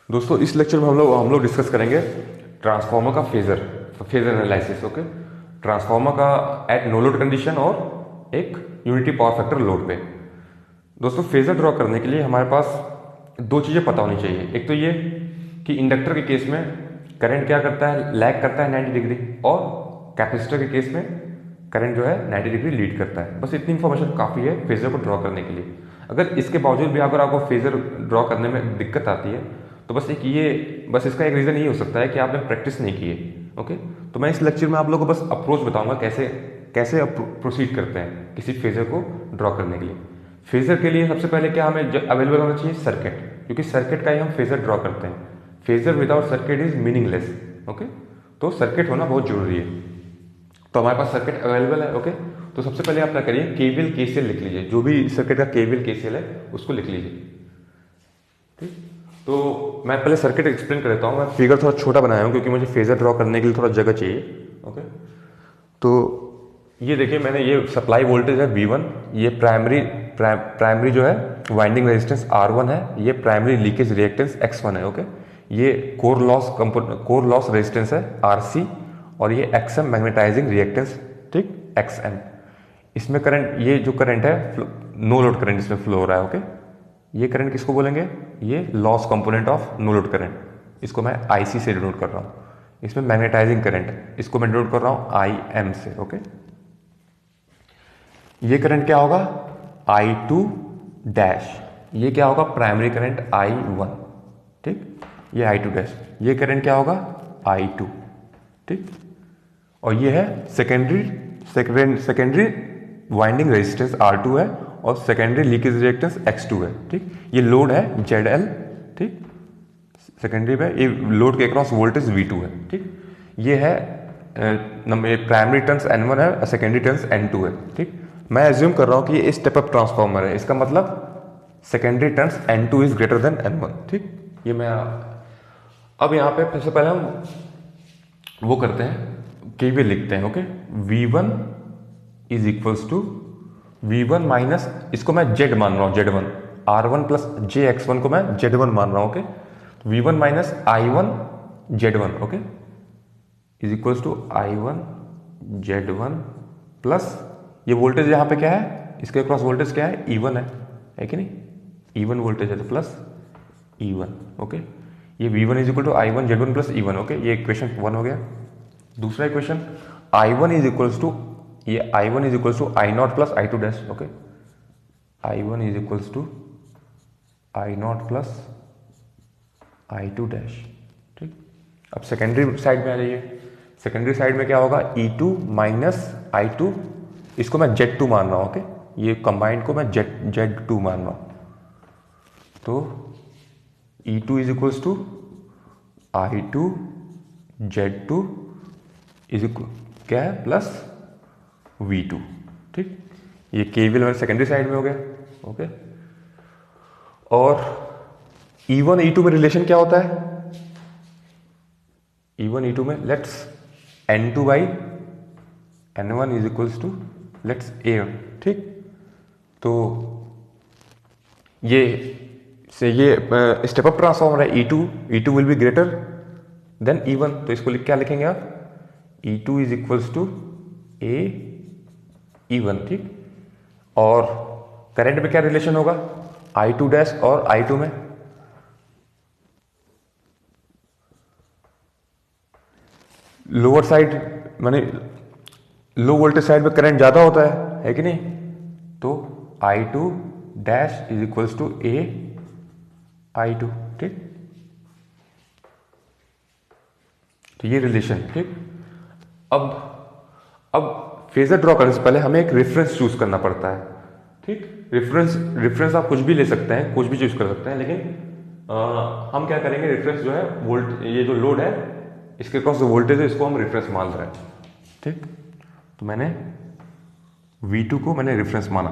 दोस्तों इस लेक्चर में हम लोग डिस्कस करेंगे ट्रांसफार्मर का फेजर एनालिसिस। ओके, ट्रांसफार्मर का एट नो लोड कंडीशन और एक यूनिटी पावर फैक्टर लोड पे। दोस्तों फेजर ड्रॉ करने के लिए हमारे पास दो चीज़ें पता होनी चाहिए। एक तो ये कि इंडक्टर के केस में करंट क्या करता है, लैग करता है 90 डिग्री, और कैपेसिटर के केस में करंट जो है 90 डिग्री लीड करता है। बस इतनी इन्फॉर्मेशन काफ़ी है फेजर को ड्रॉ करने के लिए। अगर इसके बावजूद भी अगर आपको फेजर ड्रॉ करने में दिक्कत आती है तो बस इसका एक रीज़न ये हो सकता है कि आपने प्रैक्टिस नहीं की है। ओके, तो मैं इस लेक्चर में आप लोगों को बस अप्रोच बताऊंगा कैसे कैसे प्रोसीड करते हैं किसी फेजर को ड्रॉ करने के लिए। फेजर के लिए सबसे पहले क्या हमें अवेलेबल होना चाहिए, सर्किट, क्योंकि सर्किट का ही हम फेजर ड्रॉ करते हैं। Phasor without circuit is meaningless. Okay, तो सर्किट होना बहुत जरूरी है। तो हमारे पास सर्किट अवेलेबल है। ओके, तो सबसे पहले आप क्या करिए, केवीएल केसीएल लिख लीजिए। जो भी सर्किट का केवीएल केसीएल है उसको लिख लीजिए। ठीक, तो मैं पहले सर्किट एक्सप्लेन कर देता हूँ। मैं फिगर थोड़ा छोटा बनाया हूँ क्योंकि मुझे फेजर ड्रॉ करने के लिए थोड़ा जगह चाहिए। ओके, तो ये देखिए, मैंने ये सप्लाई वोल्टेज है V1, ये प्राइमरी जो है वाइंडिंग रेजिस्टेंस R1 है, ये प्राइमरी लीकेज रिएक्टेंस X1 है। ओके, ये कोर लॉस रेजिस्टेंस है RC, और ये XM मैग्नेटाइजिंग रिएक्टेंस, ठीक, XM। इसमें करंट, ये जो करंट है नो लोड करंट इसमें फ्लो हो रहा है। ओके, ये करंट किसको बोलेंगे, ये loss component of no load current, इसको मैं IC से डिनोट कर रहा हूँ। इसमें मैग्नेटाइजिंग करंट, इसको मैं डिनोट कर रहा हूँ IM से। ओके, ये करंट क्या होगा, I2 डैश, ये क्या होगा, प्राइमरी करंट I1, ठीक, ये I2 डैश, ये करंट क्या होगा, I2, ठीक, और ये है सेकेंडरी वाइंडिंग रेजिस्टेंस R2 है, और सेकेंडरी लीकेज रिएक्टेंस X2 है। ठीक, ये लोड है ZL, ठीक, सेकेंडरी पे ये लोड के अक्रॉस वोल्टेज V2 है। ठीक, ये है प्राइमरी टर्न्स N1 है, सेकेंडरी टर्न्स N2 है। ठीक, मैं एज्यूम कर रहा हूँ कि ये स्टेप अप ट्रांसफॉर्मर है, इसका मतलब secondary turns N2 is greater than N1। ठीक, ये मैं अब यहाँ पे सबसे पहले हम वो करते हैं, केवीएल लिखते हैं। Okay, V1 is equals to V1 minus, इसको मैं Z मान रहा हूँ, Z1, R1 प्लस JX1 को मैं Z1 मान रहा हूँ। Okay, V1 minus I1 Z1, okay, is equals to I1 Z1 plus ये वोल्टेज यहाँ पे क्या है, इसके क्रॉस वोल्टेज क्या है, E1 है कि नहीं, E1 वोल्टेज है तो प्लस E1। ओके, ये V1 is equal to I1 Z1 plus E1। Okay, ये इक्वेशन 1 हो गया। दूसरा equation I1 is equals to, ये I1 is equals to I0 plus I2 dash. Okay, I1 is equals to I0 plus I2 dash. ठीक, अब secondary side में आ जाइए। Secondary side में क्या होगा, E2 माइनस I2, इसको मैं Z2 मान रहा हूँ। ओके, ये कंबाइंड को मैं Z2 मान रहा हूँ। तो E2 is equals to I2 Z2 is equal क्या है, प्लस V2। ठीक, ये केवीएल मेरे सेकेंडरी साइड में हो गया। ओके, और E1 E2 में रिलेशन क्या होता है, E1 E2 में let's N2 by N1 is equals to let's A। ठीक, तो ये स्टेप अप ट्रांसफॉर्मर है, E2 will be greater than E1, तो इसको क्या लिखेंगे आप, E2 is equals to A E1। ठीक, और करंट में क्या रिलेशन होगा, I2 डैश और I2 में लोअर साइड माने लो वोल्टेज साइड में करंट ज्यादा होता है कि नहीं, तो I2 dash is equals to A I2। ठीक, तो ये रिलेशन। ठीक, अब फेजर ड्रॉ करने से पहले हमें एक रेफरेंस चूज करना पड़ता है। ठीक, रेफरेंस आप कुछ भी ले सकते हैं, कुछ भी चूज कर सकते हैं, लेकिन हम क्या करेंगे, रेफरेंस जो है ये जो लोड है इसके क्रॉस जो वोल्टेज है इसको हम रेफरेंस मान रहे हैं। ठीक, तो मैंने V2 को मैंने रेफरेंस माना।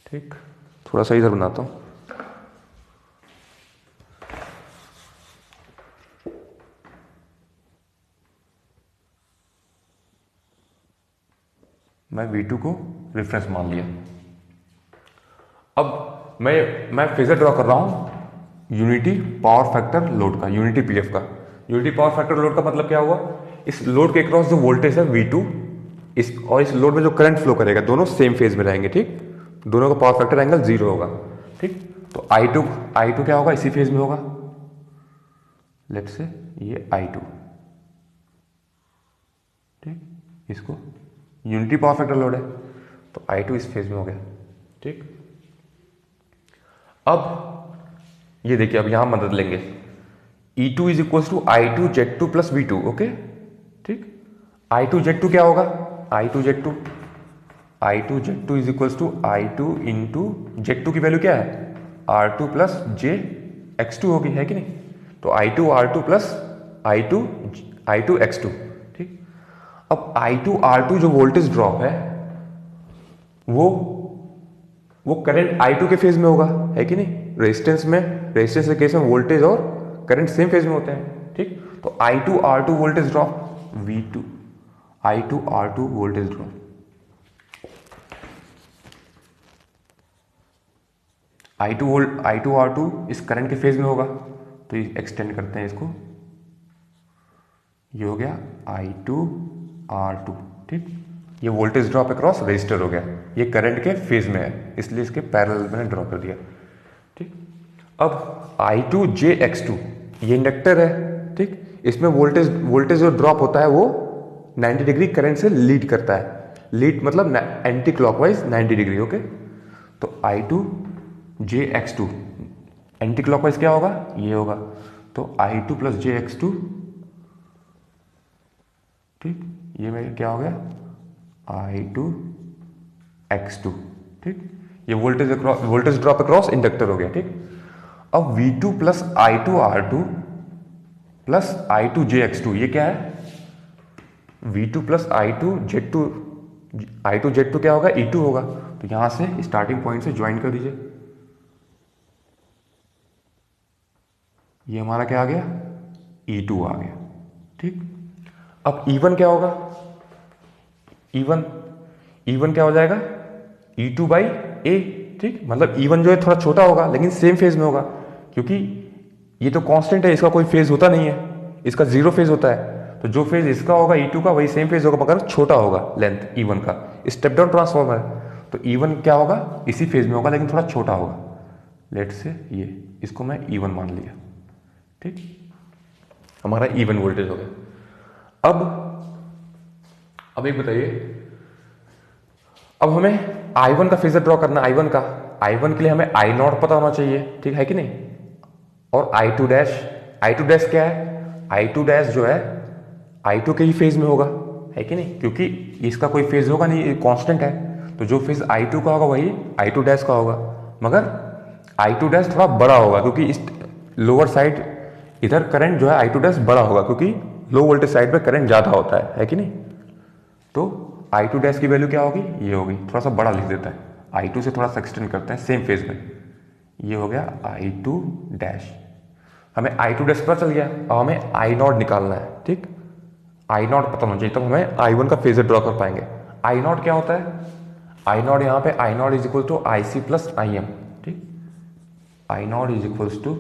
ठीक, थोड़ा सा इधर बनाता हूं, मैं V2 को रेफरेंस मान लिया। अब मैं फेजर ड्रॉ कर रहा हूं यूनिटी पावर फैक्टर लोड का, यूनिटी पीएफ का। यूनिटी पावर फैक्टर लोड का मतलब क्या हुआ, इस लोड के क्रॉस जो वोल्टेज है V2 इस लोड में जो करंट फ्लो करेगा दोनों सेम फेज में रहेंगे, ठीक, दोनों का पावर फैक्टर एंगल 0 होगा, ठीक। तो I2 क्या होगा, इसी फेज में होगा, लेट्स से ये I2, ठीक, इसको यूनिटी पावर फैक्टर लोड है तो I2 इस फेज में हो गया, ठीक। अब ये देखिए, अब यहां मदद लेंगे, E2 is equal to I2Z2 plus V2, okay, ठीक। I2Z2 क्या होगा, I2Z2 is equal to I2 into Z2 की वैल्यू क्या है, R2 प्लस JX2 होगी, है कि नहीं। तो I2 R2 plus I2 X2, ठीक। अब I2 R2 जो वोल्टेज ड्रॉप है वो करंट I2 के फेज में होगा, है कि नहीं। रेजिस्टेंस के केस में वोल्टेज और करंट सेम फेज में होते हैं, ठीक। तो I2 R2 voltage drop V2, I2 R2 voltage drop, I2 R2 इस करंट के फेज में होगा, तो एक्सटेंड करते हैं इसको, ये हो गया I2 R2, ठीक। ये वोल्टेज ड्रॉप अक्रॉस रजिस्टर हो गया, ये करंट के फेज में है इसलिए इसके पैरेलल मैंने ड्रॉ कर दिया, ठीक। अब I2 JX2 ये इंडक्टर है, ठीक, इसमें वोल्टेज जो ड्रॉप होता है वो 90 डिग्री करंट से लीड करता है, लीड मतलब एंटी क्लॉकवाइज 90 डिग्री, ओके। तो I2 JX2 एंटी क्लॉकवाइज क्या होगा, ये होगा, तो I2 प्लस JX2, ठीक, ये मेरे क्या हो गया I2 X2, ठीक। ये वोल्टेज ड्रॉप अक्रॉस इंडक्टर हो गया, ठीक। अब V2 plus I2 R2 plus I2 JX2 ये क्या है, V2 प्लस I2 Z2 क्या होगा, E2 होगा। तो यहां से स्टार्टिंग पॉइंट से ज्वाइन कर दीजिए, ये हमारा क्या आ गया, E2 आ गया, ठीक। अब E1 क्या होगा, E1 क्या हो जाएगा, E2 बाई A, ठीक। मतलब E1 जो है थोड़ा छोटा होगा लेकिन सेम फेज में होगा, क्योंकि ये तो कांस्टेंट है, इसका कोई फेज होता नहीं है, इसका 0 फेज होता है। तो जो फेज इसका होगा E2 का वही सेम फेज होगा मगर छोटा होगा लेंथ E1 का, स्टेप डाउन ट्रांसफॉर्मर है। तो E1 क्या होगा, इसी फेज में होगा लेकिन थोड़ा छोटा होगा, लेट से ये इसको मैं E1 मान लिया, ठीक, हमारा E1 वोल्टेज हो गया। अब एक बताइए, अब हमें I1 का फेजर ड्रॉ करना, I1 के लिए हमें I0 पता होना चाहिए, ठीक है कि नहीं। और I2 डैश क्या है, I2 डैश जो है I2 के ही फेज में होगा, है कि नहीं, क्योंकि इसका कोई फेज होगा नहीं, कांस्टेंट है। तो जो फेज I2 का होगा वही I2 डैश का होगा, मगर I2 डैश थोड़ा बड़ा होगा क्योंकि इस लोअर साइड इधर करंट जो है I2 डैश बड़ा होगा, क्योंकि लो वोल्टेज साइड पे करंट ज्यादा होता है कि नहीं। तो I2 डैश की वैल्यू क्या होगी, ये होगी, थोड़ा सा बड़ा लिख देता है, I2 से थोड़ा सा एक्सटेंड करते हैं सेम फेज में, ये हो गया I2 डैश। हमें I2 डैश पता चल गया, अब हमें I0 निकालना है, ठीक। I0 पता होना चाहिए तब हमें I1 का फेजर ड्रॉ कर पाएंगे। I0 क्या होता है, I0 यहाँ पे I0 is equal to IC plus IM, ठीक। I0 is equal to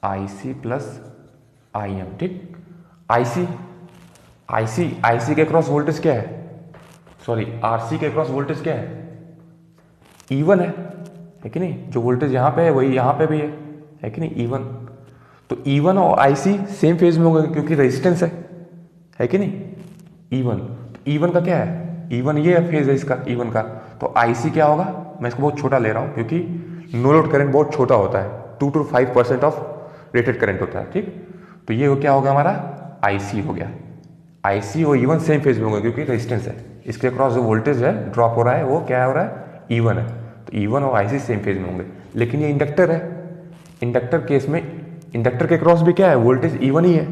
IC plus IM, ठीक। IC के क्रॉस वोल्टेज क्या है, सॉरी RC के क्रॉस वोल्टेज क्या है, E1 है कि नहीं। जो वोल्टेज यहाँ पे है वही यहाँ पे भी है कि नहीं, E1। तो E1 और IC सेम फेज में होंगे क्योंकि रेजिस्टेंस है कि नहीं, E1। तो E1 का क्या है, E1 ये फेज है इसका, E1 का। तो IC क्या होगा, मैं इसको बहुत छोटा ले रहा हूँ क्योंकि नो लोड करंट बहुत छोटा होता है, 2 to 5% ऑफ रेटेड करंट होता है, ठीक। तो ये क्या होगा हमारा IC हो गया, IC और E1 सेम फेज में होंगे क्योंकि रेजिस्टेंस है, इसके क्रॉस जो वोल्टेज है ड्रॉप हो रहा है वो क्या हो रहा है, E1 है। तो E1 और IC सेम फेज में होंगे, लेकिन ये इंडक्टर है, इंडक्टर केस में इंडक्टर के क्रॉस भी क्या है, वोल्टेज E1 ही है।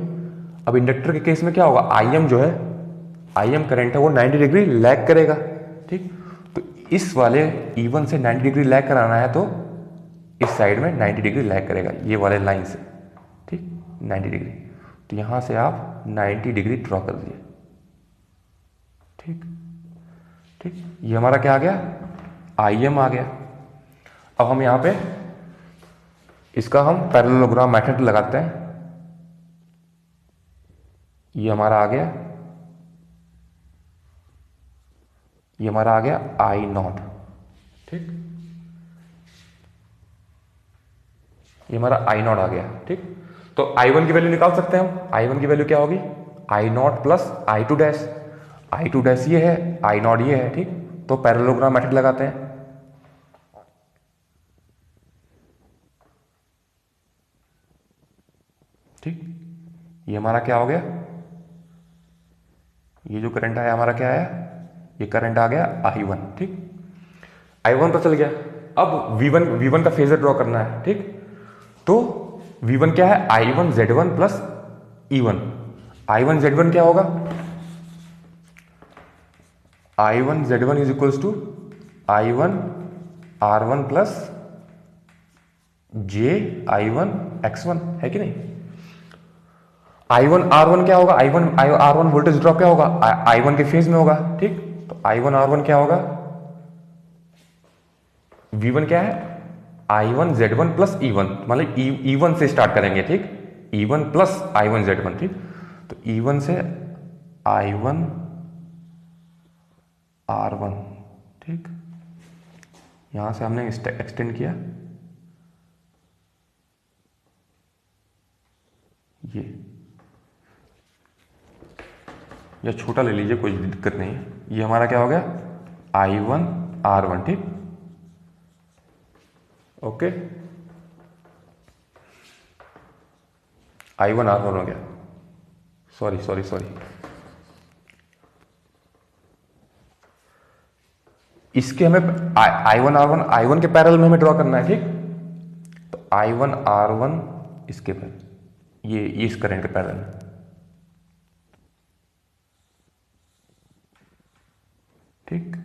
अब इंडक्टर के केस में क्या होगा, IM जो है, IM करंट है वो 90 डिग्री लैग करेगा, ठीक। तो इस वाले E1 से 90 डिग्री लैग कराना है तो इस साइड में 90 डिग्री लैग करेगा, ये वाले लाइन से, ठीक, 90 डिग्री। तो यहां से आप 90 डिग्री ड्रॉ कर दिए, ठीक, ये हमारा क्या आ गया, IM आ गया। अब हम यहां पे इसका हम पैरेललोग्राम मेथड लगाते हैं। ये हमारा आ गया, ये हमारा आ गया आई नॉट, ठीक, ये हमारा आई नॉट आ गया, ठीक। तो I1 की वैल्यू निकाल सकते हैं हम। I1 की वैल्यू क्या होगी, I naught plus I2 dash, I2 dash ये है, आई नॉट ये है, ठीक। तो पैरेललोग्राम मेथड लगाते हैं। ठीक, ये हमारा क्या हो गया, ये जो करंट आया हमारा क्या आया, ये करंट आ गया I1, ठीक। I1 तो चल गया। अब V1 का फेजर ड्रॉ करना है, ठीक। तो V1 क्या है, I1Z1 प्लस E1। I1Z1 क्या होगा, I1Z1 is equals to I1R1 plus JI1X1, है कि नहीं। I1R1 क्या होगा, I1R1 वोल्टेज ड्रॉप क्या होगा, I1 के फेज में होगा, ठीक। तो I1R1 क्या होगा, V1 क्या है, I1Z1 प्लस E1, मतलब E1 से स्टार्ट करेंगे, ठीक। E1 प्लस I1Z1, ठीक। तो E1 से I1R1, ठीक, यहां से हमने एक्सटेंड किया, या छोटा ले लीजिए, कोई दिक्कत नहीं है। ये हमारा क्या हो गया, I1R1, ठीक, ओके। I1R1 हो गया, सॉरी सॉरी सॉरी, इसके हमें I1R1 के पैरेलल में हमें ड्रॉ करना है, ठीक। तो I1R1 इसके पर, ये इस करंट के पैरेलल में, ठीक।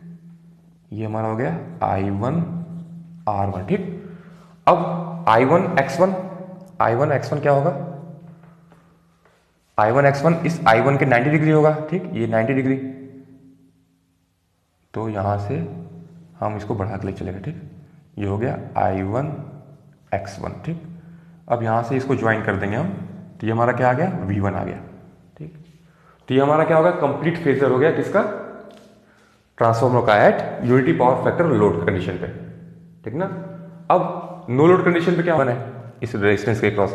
ये हमारा हो गया I1R1, ठीक। अब I1X1 क्या होगा, I1X1 इस I1 के 90 डिग्री होगा, ठीक, ये 90 डिग्री। तो यहां से हम इसको बढ़ा के ले चलेगा, ठीक। ये हो गया I1X1, ठीक। अब यहां से इसको ज्वाइन कर देंगे हम, तो ये हमारा क्या आ गया, V1 आ गया, ठीक। तो ये हमारा क्या होगा, कंप्लीट फेजर हो गया किसका, ट्रांसफॉर्मर का eight unity power factor load condition पे, ठीक ना। अब नो लोड कंडीशन पे क्या होना है, इस रेजिस्टेंस के क्रॉस